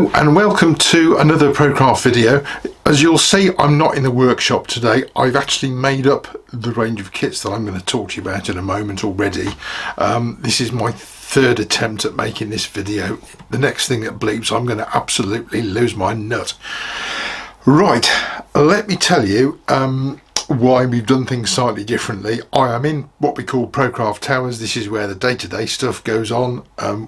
Hello and welcome to another Prokraft video. As you'll see, I'm not in the workshop today. I've actually made up the range of kits that I'm going to talk to you about in a moment already. This is my third attempt at making this video. The next thing that bleeps, I'm going to absolutely lose my nut. Right, let me tell you why we've done things slightly differently. I am in what we call Prokraft Towers. This is where the day-to-day stuff goes on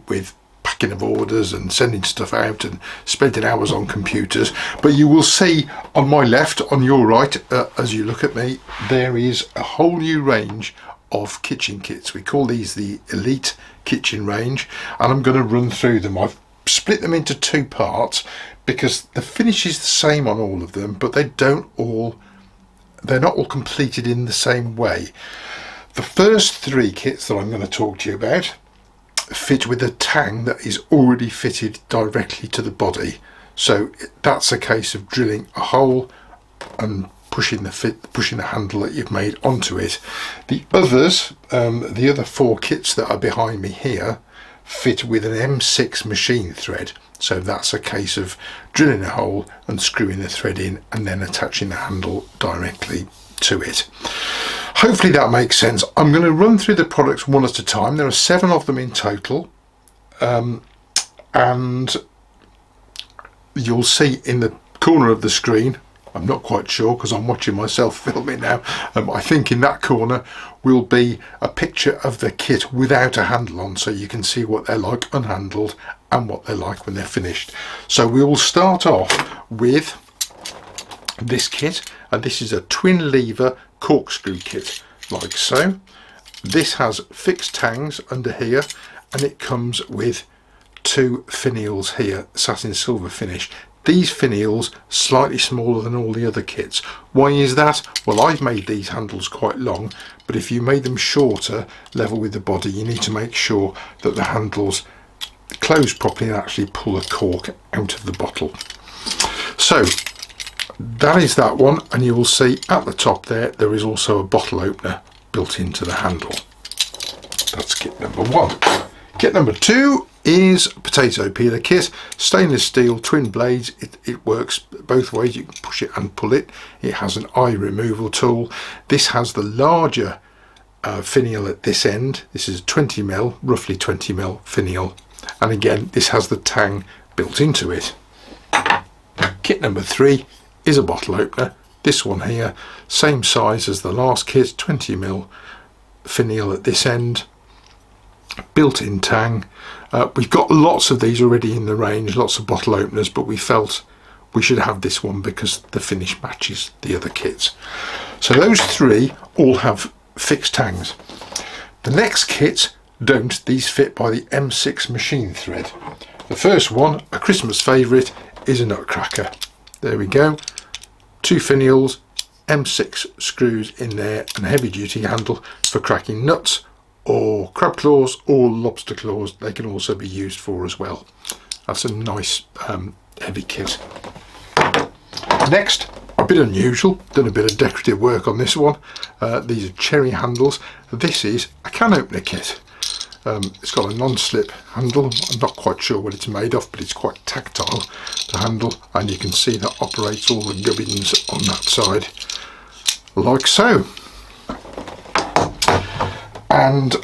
with packing of orders and sending stuff out and spending hours on computers. But you will see on my left, on your right, as you look at me, there is a whole new range of kitchen kits. We call these the Elite kitchen range, and I'm going to run through them. I've split them into two parts because the finish is the same on all of them, but they're not all completed in the same way. The first three kits that I'm going to talk to you about fit with a tang that is already fitted directly to the body, so that's a case of drilling a hole and pushing the handle that you've made onto it. The others, the other four kits that are behind me here, fit with an M6 machine thread, so that's a case of drilling a hole and screwing the thread in and then attaching the handle directly to it. Hopefully that makes sense. I'm going to run through the products one at a time. There are 7 of them in total, and you'll see in the corner of the screen, I'm not quite sure because I'm watching myself film it now, I think in that corner will be a picture of the kit without a handle on, so you can see what they're like unhandled and what they're like when they're finished. So we will start off with this kit, and this is a twin lever corkscrew kit, like so. This has fixed tangs under here, and it comes with 2 finials here, satin silver finish. These finials slightly smaller than all the other kits. Why is that? Well, I've made these handles quite long, but if you made them shorter, level with the body, you need to make sure that the handles close properly and actually pull a cork out of the bottle. So that is that one, and you will see at the top there is also a bottle opener built into the handle. That's kit number 1. Kit number 2 is potato peeler kit, stainless steel, twin blades. It works both ways, you can push it and pull it. It has an eye removal tool. This has the larger finial at this end. This is 20mm, roughly 20mm finial, and again this has the tang built into it. Kit number 3 is a bottle opener. This one here, same size as the last kit, 20mm finial at this end, built-in tang. We've got lots of these already in the range, lots of bottle openers, but we felt we should have this one because the finish matches the other kits. So those 3 all have fixed tangs. The next kits don't. These fit by the M6 machine thread. The first one, a Christmas favourite, is a nutcracker. There we go. 2 finials, M6 screws in there, and a heavy duty handle for cracking nuts or crab claws or lobster claws. They can also be used for as well. That's a nice heavy kit. Next, a bit unusual, done a bit of decorative work on this one. These are cherry handles. This is a can opener kit. It's got a non-slip handle. I'm not quite sure what it's made of, but it's quite tactile, the handle, and you can see that operates all the gubbins on that side, like so. And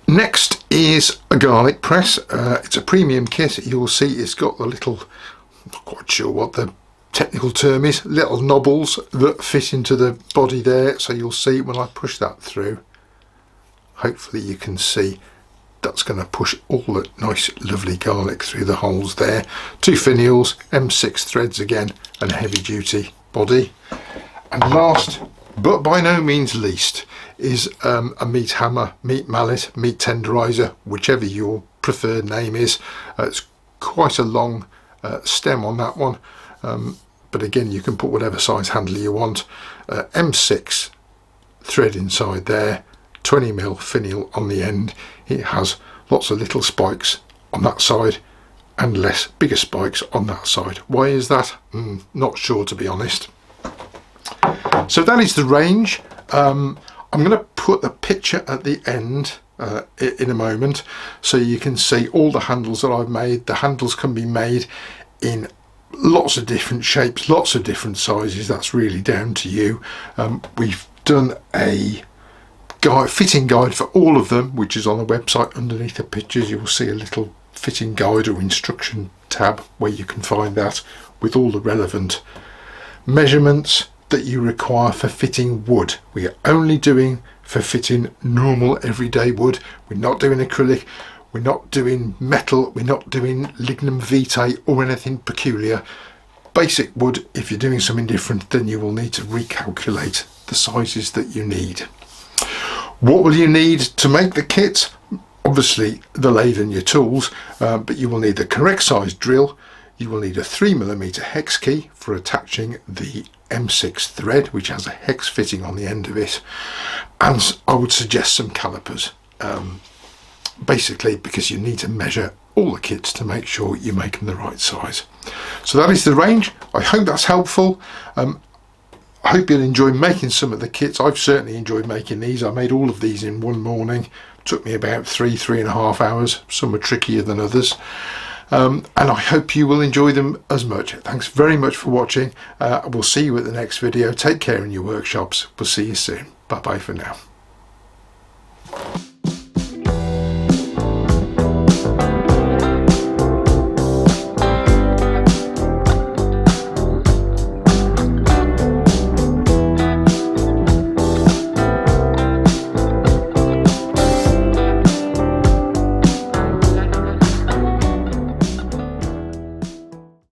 next is a garlic press. It's a premium kit. You'll see it's got the little, I'm not quite sure what the technical term is, little knobbles that fit into the body there. So you'll see when I push that through, hopefully you can see that's going to push all the nice lovely garlic through the holes there. 2 finials, M6 threads again, and a heavy duty body. And last but by no means least is a meat hammer, meat mallet, meat tenderizer, whichever your preferred name is. It's quite a long stem on that one, but again you can put whatever size handle you want. M6 thread inside there, 20mm finial on the end. It has lots of little spikes on that side and bigger spikes on that side. Why is that? Not sure, to be honest. So that is the range. I'm going to put a picture at the end in a moment, so you can see all the handles that I've made. The handles can be made in lots of different shapes, lots of different sizes. That's really down to you. We've done a fitting guide for all of them, which is on the website. Underneath the pictures you will see a little fitting guide or instruction tab where you can find that with all the relevant measurements that you require for fitting wood. We are only doing for fitting normal everyday wood. We're not doing acrylic, we're not doing metal, we're not doing lignum vitae or anything peculiar. Basic wood. If you're doing something different, then you will need to recalculate the sizes that you need. What will you need to make the kit? Obviously the lathe and your tools, but you will need the correct size drill. You will need a 3mm hex key for attaching the M6 thread, which has a hex fitting on the end of it, and I would suggest some calipers, basically because you need to measure all the kits to make sure you make them the right size. So that is the range. I hope that's helpful. I hope you'll enjoy making some of the kits. I've certainly enjoyed making these. I made all of these in one morning. It took me about 3.5 hours. Some were trickier than others. And I hope you will enjoy them as much. Thanks very much for watching. We'll see you at the next video. Take care in your workshops. We'll see you soon. Bye bye for now.